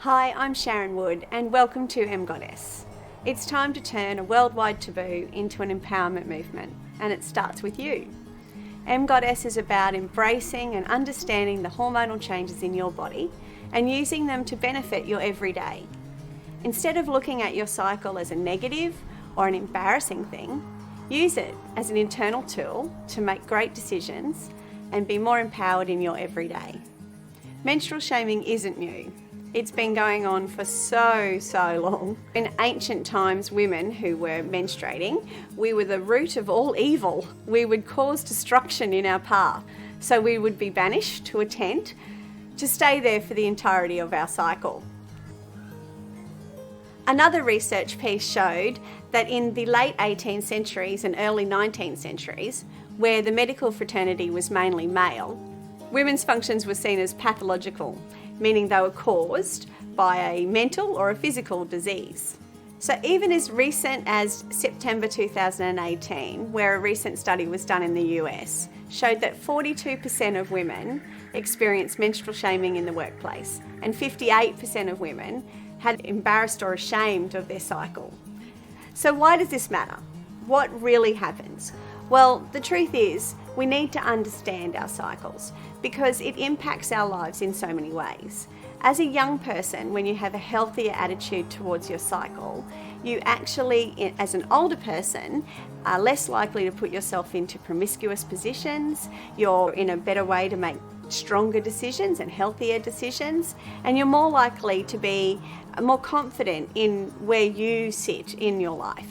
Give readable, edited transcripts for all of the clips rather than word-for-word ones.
Hi, I'm Sharon Wood and welcome to Emgoddess. It's time to turn a worldwide taboo into an empowerment movement, and it starts with you. Emgoddess is about embracing and understanding the hormonal changes in your body and using them to benefit your everyday. Instead of looking at your cycle as a negative or an embarrassing thing, use it as an internal tool to make great decisions and be more empowered in your everyday. Menstrual shaming isn't new. It's been going on for so long. In ancient times, women who were menstruating, we were the root of all evil. We would cause destruction in our path. So we would be banished to a tent to stay there for the entirety of our cycle. Another research piece showed that in the late 18th centuries and early 19th centuries, where the medical fraternity was mainly male, women's functions were seen as pathological, meaning they were caused by a mental or a physical disease. So even as recent as September 2018, where a recent study was done in the US, showed that 42% of women experienced menstrual shaming in the workplace, and 58% of women had embarrassed or ashamed of their cycle. So why does this matter? What really happens? Well, the truth is, we need to understand our cycles because it impacts our lives in so many ways. As a young person, when you have a healthier attitude towards your cycle, you actually, as an older person, are less likely to put yourself into promiscuous positions. You're in a better way to make stronger decisions and healthier decisions, and you're more likely to be more confident in where you sit in your life.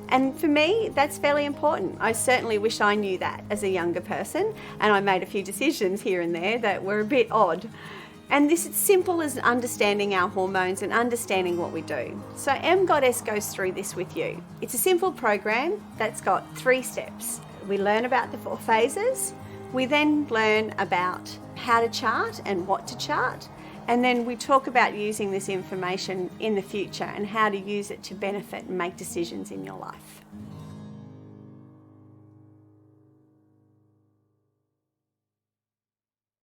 And for me, that's fairly important. I certainly wish I knew that as a younger person, and I made a few decisions here and there that were a bit odd. And this is simple as understanding our hormones and understanding what we do. So Emgoddess goes through this with you. It's a simple program that's got 3 steps. We learn about the 4 phases. We then learn about how to chart and what to chart. And then we talk about using this information in the future and how to use it to benefit and make decisions in your life.